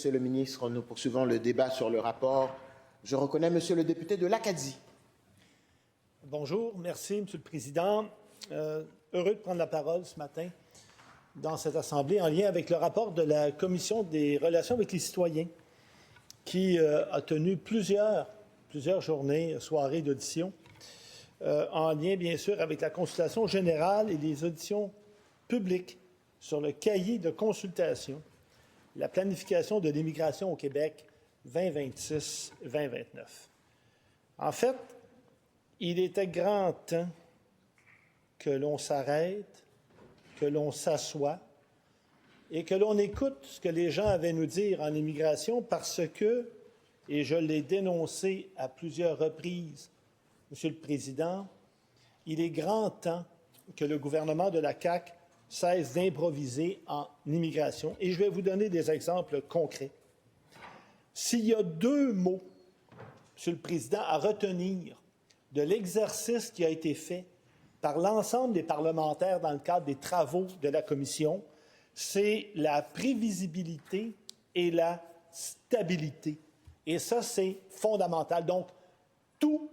Monsieur le ministre, nous poursuivons le débat sur le rapport. Je reconnais Monsieur le député de l'Acadie. Bonjour, merci Monsieur le Président. Heureux de prendre la parole ce matin dans cette Assemblée en lien avec le rapport de la Commission des relations avec les citoyens qui a tenu plusieurs journées, soirées d'audition en lien bien sûr avec la consultation générale et les auditions publiques sur le cahier de consultation, la planification de l'immigration au Québec 2026-2029. En fait, il était grand temps que l'on s'arrête, que l'on s'assoie et que l'on écoute ce que les gens avaient à nous dire en immigration parce que, et je l'ai dénoncé à plusieurs reprises, Monsieur le Président, il est grand temps que le gouvernement de la CAQ cesse d'improviser en immigration. Et je vais vous donner des exemples concrets. S'il y a deux mots, Monsieur le Président, à retenir de l'exercice qui a été fait par l'ensemble des parlementaires dans le cadre des travaux de la Commission, c'est la prévisibilité et la stabilité. Et ça, c'est fondamental. Donc, tout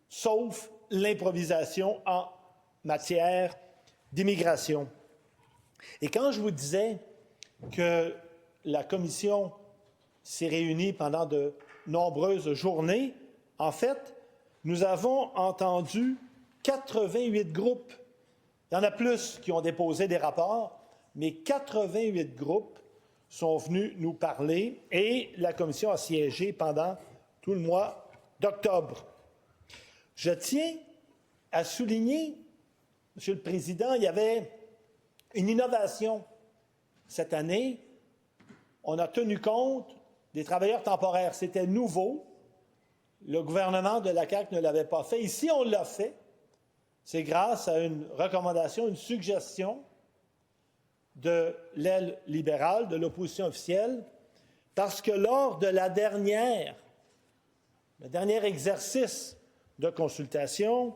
sauf l'improvisation en matière d'immigration. Et quand je vous disais que la Commission s'est réunie pendant de nombreuses journées, en fait, nous avons entendu 88 groupes. Il y en a plus qui ont déposé des rapports, mais 88 groupes sont venus nous parler et la Commission a siégé pendant tout le mois d'octobre. Je tiens à souligner, Monsieur le Président, il y avait une innovation cette année. On a tenu compte des travailleurs temporaires. C'était nouveau. Le gouvernement de la CAQ ne l'avait pas fait. Ici, on l'a fait. C'est grâce à une recommandation, une suggestion de l'aile libérale, de l'opposition officielle, parce que lors de le dernier exercice de consultation,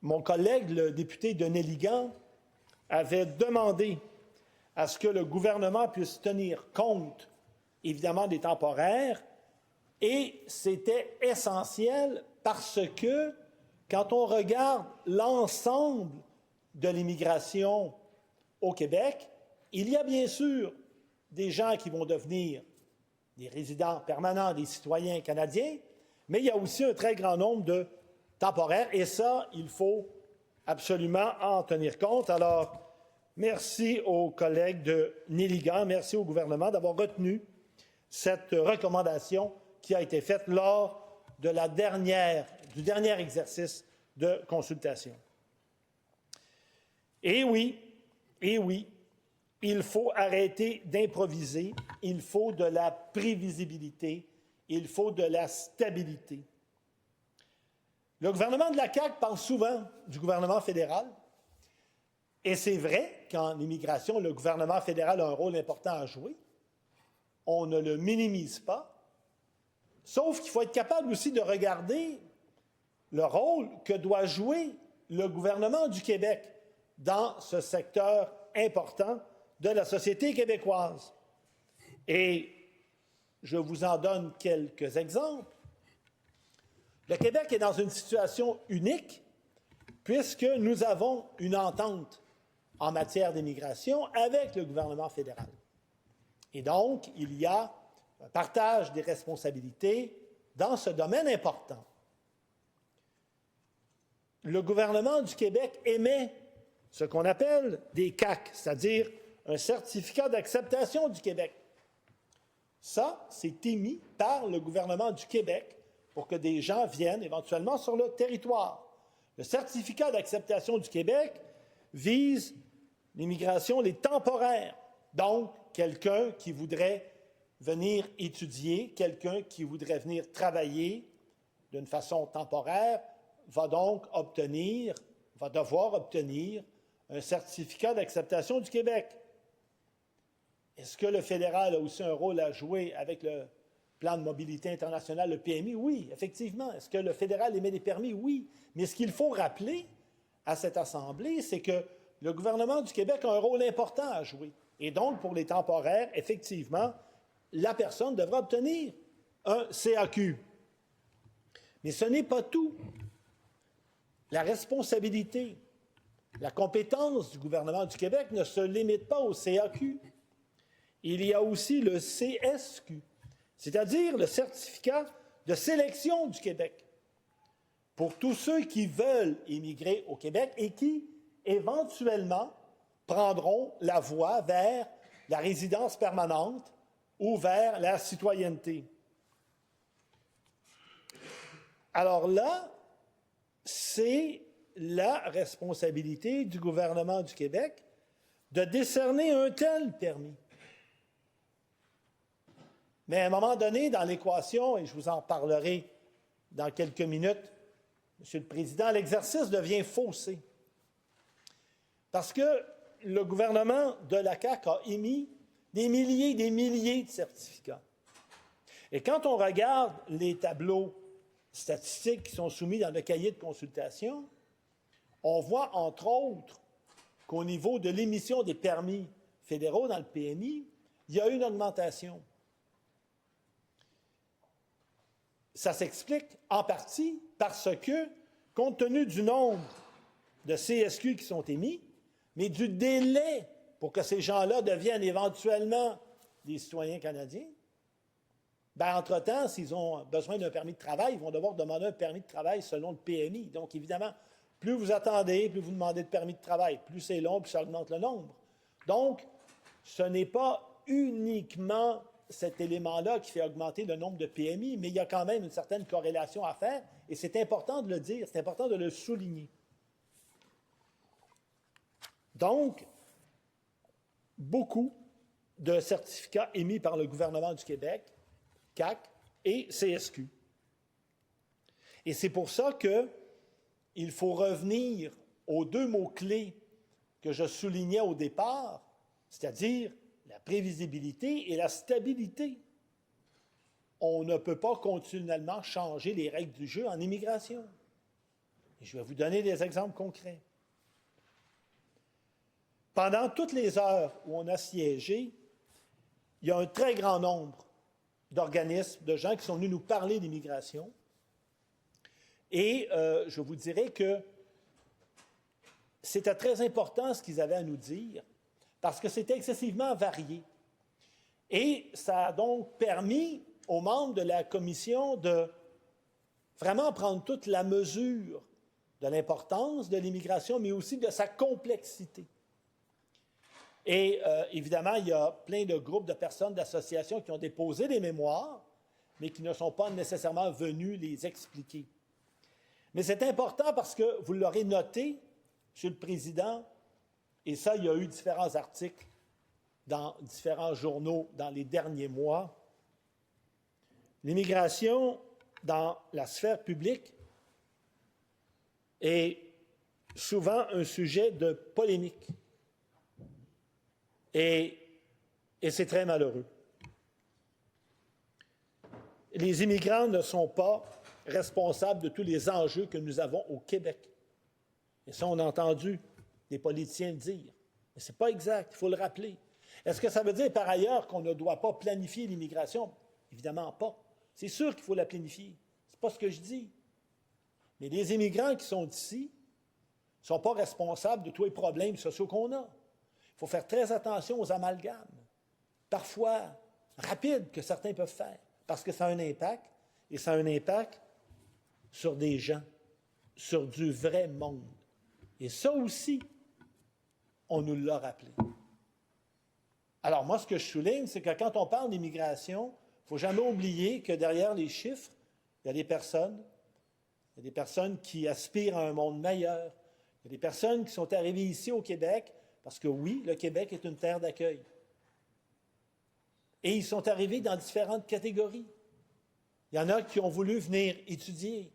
mon collègue, le député Denis Ligan, avait demandé à ce que le gouvernement puisse tenir compte, évidemment, des temporaires, et c'était essentiel parce que, quand on regarde l'ensemble de l'immigration au Québec, il y a bien sûr des gens qui vont devenir des résidents permanents, des citoyens canadiens, mais il y a aussi un très grand nombre de temporaires, et ça, il faut absolument en tenir compte. Alors, merci aux collègues de Néligan, merci au gouvernement d'avoir retenu cette recommandation qui a été faite lors de du dernier exercice de consultation. Et oui, il faut arrêter d'improviser, il faut de la prévisibilité, il faut de la stabilité. Le gouvernement de la CAQ parle souvent du gouvernement fédéral, et c'est vrai qu'en immigration, le gouvernement fédéral a un rôle important à jouer. On ne le minimise pas, sauf qu'il faut être capable aussi de regarder le rôle que doit jouer le gouvernement du Québec dans ce secteur important de la société québécoise. Et je vous en donne quelques exemples. Le Québec est dans une situation unique puisque nous avons une entente en matière d'immigration avec le gouvernement fédéral. Et donc, il y a un partage des responsabilités dans ce domaine important. Le gouvernement du Québec émet ce qu'on appelle des CAQ, c'est-à-dire un certificat d'acceptation du Québec. Ça, c'est émis par le gouvernement du Québec pour que des gens viennent éventuellement sur le territoire. Le certificat d'acceptation du Québec vise l'immigration, les temporaires. Donc, quelqu'un qui voudrait venir étudier, quelqu'un qui voudrait venir travailler d'une façon temporaire, va devoir obtenir un certificat d'acceptation du Québec. Est-ce que le fédéral a aussi un rôle à jouer avec le plan de mobilité internationale, le PMI? Oui, effectivement. Est-ce que le fédéral émet des permis? Oui. Mais ce qu'il faut rappeler à cette Assemblée, c'est que le gouvernement du Québec a un rôle important à jouer. Et donc, pour les temporaires, effectivement, la personne devra obtenir un CAQ. Mais ce n'est pas tout. La responsabilité, la compétence du gouvernement du Québec ne se limite pas au CAQ. Il y a aussi le CSQ, c'est-à-dire le certificat de sélection du Québec, pour tous ceux qui veulent immigrer au Québec et qui, éventuellement, prendront la voie vers la résidence permanente ou vers la citoyenneté. Alors là, c'est la responsabilité du gouvernement du Québec de décerner un tel permis. Mais à un moment donné, dans l'équation, et je vous en parlerai dans quelques minutes, Monsieur le Président, l'exercice devient faussé. Parce que le gouvernement de la CAQ a émis des milliers de certificats. Et quand on regarde les tableaux statistiques qui sont soumis dans le cahier de consultation, on voit, entre autres, qu'au niveau de l'émission des permis fédéraux dans le PMI, il y a une augmentation. Ça s'explique en partie parce que, compte tenu du nombre de CSQ qui sont émis, mais du délai pour que ces gens-là deviennent éventuellement des citoyens canadiens, bien, entre-temps, s'ils ont besoin d'un permis de travail, ils vont devoir demander un permis de travail selon le PMI. Donc, évidemment, plus vous attendez, plus vous demandez de permis de travail, plus c'est long, plus ça augmente le nombre. Donc, ce n'est pas uniquement cet élément-là qui fait augmenter le nombre de PMI, mais il y a quand même une certaine corrélation à faire, et c'est important de le dire, c'est important de le souligner. Donc, beaucoup de certificats émis par le gouvernement du Québec, CAQ et CSQ. Et c'est pour ça qu'il faut revenir aux deux mots-clés que je soulignais au départ, c'est-à-dire la prévisibilité et la stabilité. On ne peut pas continuellement changer les règles du jeu en immigration. Et je vais vous donner des exemples concrets. Pendant toutes les heures où on a siégé, il y a un très grand nombre d'organismes, de gens qui sont venus nous parler d'immigration. Et je vous dirais que c'était très important ce qu'ils avaient à nous dire, parce que c'était excessivement varié. Et ça a donc permis aux membres de la commission de vraiment prendre toute la mesure de l'importance de l'immigration, mais aussi de sa complexité. Et évidemment, il y a plein de groupes de personnes, d'associations qui ont déposé des mémoires, mais qui ne sont pas nécessairement venus les expliquer. Mais c'est important parce que, vous l'aurez noté, Monsieur le Président, et ça, il y a eu différents articles dans différents journaux dans les derniers mois, l'immigration dans la sphère publique est souvent un sujet de polémique. Et c'est très malheureux. Les immigrants ne sont pas responsables de tous les enjeux que nous avons au Québec. Et ça, on a entendu des politiciens le dire. Mais ce n'est pas exact, il faut le rappeler. Est-ce que ça veut dire, par ailleurs, qu'on ne doit pas planifier l'immigration? Évidemment pas. C'est sûr qu'il faut la planifier. Ce n'est pas ce que je dis. Mais les immigrants qui sont ici ne sont pas responsables de tous les problèmes sociaux qu'on a. Il faut faire très attention aux amalgames, parfois rapides, que certains peuvent faire, parce que ça a un impact, et ça a un impact sur des gens, sur du vrai monde. Et ça aussi, on nous l'a rappelé. Alors moi, ce que je souligne, c'est que quand on parle d'immigration, il ne faut jamais oublier que derrière les chiffres, il y a des personnes. Il y a des personnes qui aspirent à un monde meilleur. Il y a des personnes qui sont arrivées ici au Québec parce que oui, le Québec est une terre d'accueil. Et ils sont arrivés dans différentes catégories. Il y en a qui ont voulu venir étudier.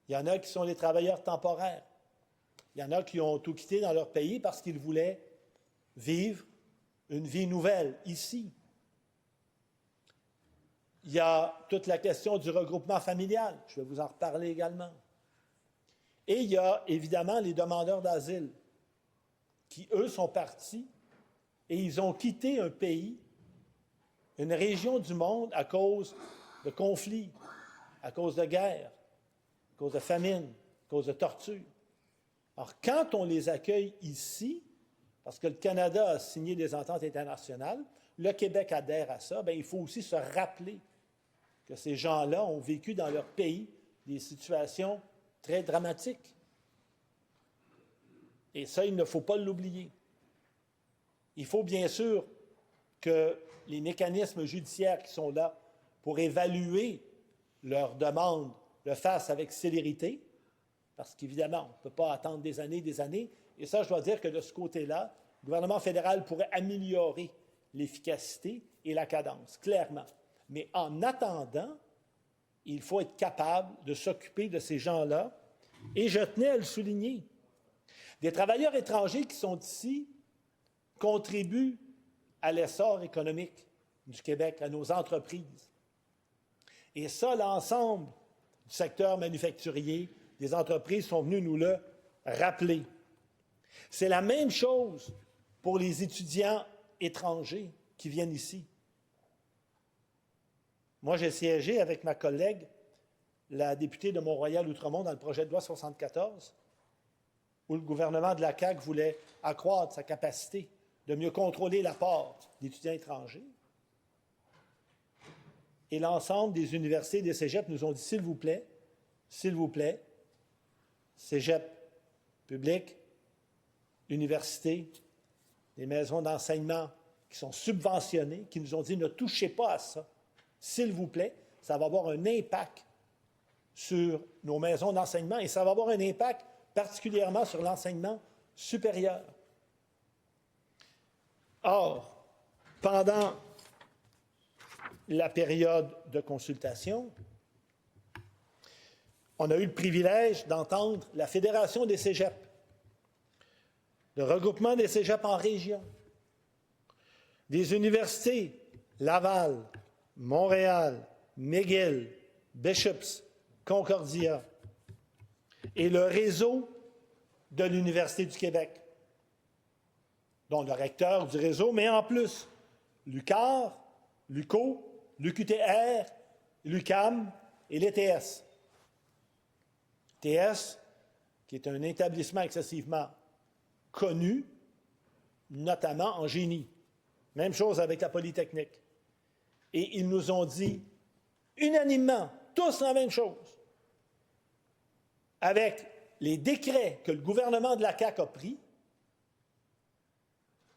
Il y en a qui sont les travailleurs temporaires. Il y en a qui ont tout quitté dans leur pays parce qu'ils voulaient vivre une vie nouvelle ici. Il y a toute la question du regroupement familial. Je vais vous en reparler également. Et il y a évidemment les demandeurs d'asile qui, eux, sont partis et ils ont quitté un pays, une région du monde à cause de conflits, à cause de guerres, à cause de famine, à cause de torture. Alors, quand on les accueille ici, parce que le Canada a signé des ententes internationales, le Québec adhère à ça, bien, il faut aussi se rappeler que ces gens-là ont vécu dans leur pays des situations très dramatiques. Et ça, il ne faut pas l'oublier. Il faut bien sûr que les mécanismes judiciaires qui sont là pour évaluer leurs demandes le fassent avec célérité, parce qu'évidemment, on ne peut pas attendre des années. Et ça, je dois dire que de ce côté-là, le gouvernement fédéral pourrait améliorer l'efficacité et la cadence, clairement. Mais en attendant, il faut être capable de s'occuper de ces gens-là. Et je tenais à le souligner. Des travailleurs étrangers qui sont ici contribuent à l'essor économique du Québec, à nos entreprises. Et ça, l'ensemble du secteur manufacturier, des entreprises sont venus nous le rappeler. C'est la même chose pour les étudiants étrangers qui viennent ici. Moi, j'ai siégé avec ma collègue, la députée de Mont-Royal-Outremont, dans le projet de loi 74, où le gouvernement de la CAQ voulait accroître sa capacité de mieux contrôler l'apport d'étudiants étrangers. Et l'ensemble des universités et des cégeps nous ont dit, s'il vous plaît, cégep public, université, des maisons d'enseignement qui sont subventionnées, qui nous ont dit, ne touchez pas à ça. S'il vous plaît, ça va avoir un impact sur nos maisons d'enseignement et ça va avoir un impact particulièrement sur l'enseignement supérieur. Or, pendant la période de consultation, on a eu le privilège d'entendre la Fédération des cégeps, le regroupement des cégeps en région, des universités Laval, Montréal, McGill, Bishops, Concordia et le réseau de l'Université du Québec, dont le recteur du réseau, mais en plus, l'UQAR, l'UQO, l'UQTR, l'UQAM et l'ETS. TS, qui est un établissement excessivement connu, notamment en génie. Même chose avec la Polytechnique. Et ils nous ont dit unanimement, tous la même chose. Avec les décrets que le gouvernement de la CAQ a pris,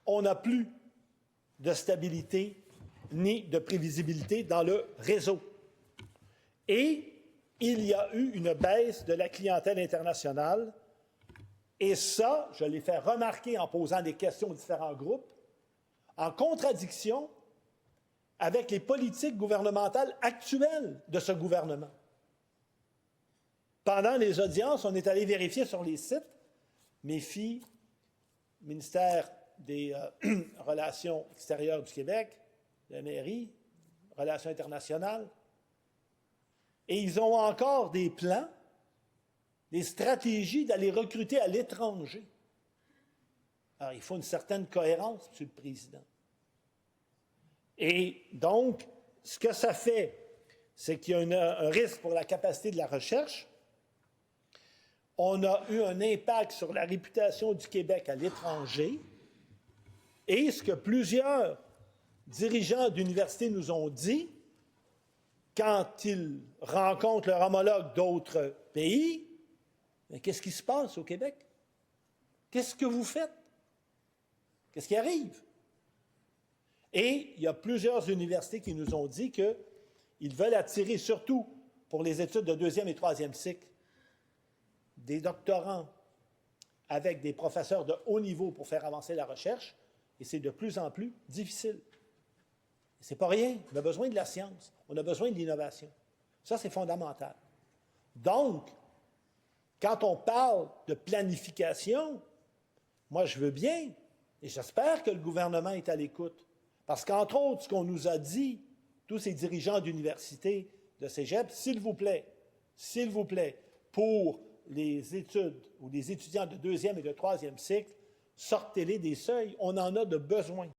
on n'a plus de stabilité ni de prévisibilité dans le réseau. Et il y a eu une baisse de la clientèle internationale. Et ça, je l'ai fait remarquer en posant des questions aux différents groupes, en contradiction avec les politiques gouvernementales actuelles de ce gouvernement. Pendant les audiences, on est allé vérifier sur les sites, MEFI, ministère des Relations extérieures du Québec, la mairie, Relations internationales, et ils ont encore des plans, des stratégies d'aller recruter à l'étranger. Alors, il faut une certaine cohérence, M. le Président. Et donc, ce que ça fait, c'est qu'il y a un risque pour la capacité de la recherche. On a eu un impact sur la réputation du Québec à l'étranger. Et ce que plusieurs dirigeants d'universités nous ont dit, quand ils rencontrent leur homologue d'autres pays, mais qu'est-ce qui se passe au Québec? Qu'est-ce que vous faites? Qu'est-ce qui arrive? Et il y a plusieurs universités qui nous ont dit qu'ils veulent attirer, surtout pour les études de deuxième et troisième cycle, des doctorants avec des professeurs de haut niveau pour faire avancer la recherche, et c'est de plus en plus difficile. Ce n'est pas rien. On a besoin de la science. On a besoin de l'innovation. Ça, c'est fondamental. Donc, quand on parle de planification, moi, je veux bien, et j'espère que le gouvernement est à l'écoute. Parce qu'entre autres, ce qu'on nous a dit, tous ces dirigeants d'université, de cégep, s'il vous plaît, pour les études ou les étudiants de deuxième et de troisième cycle, sortez-les des seuils. On en a de besoin.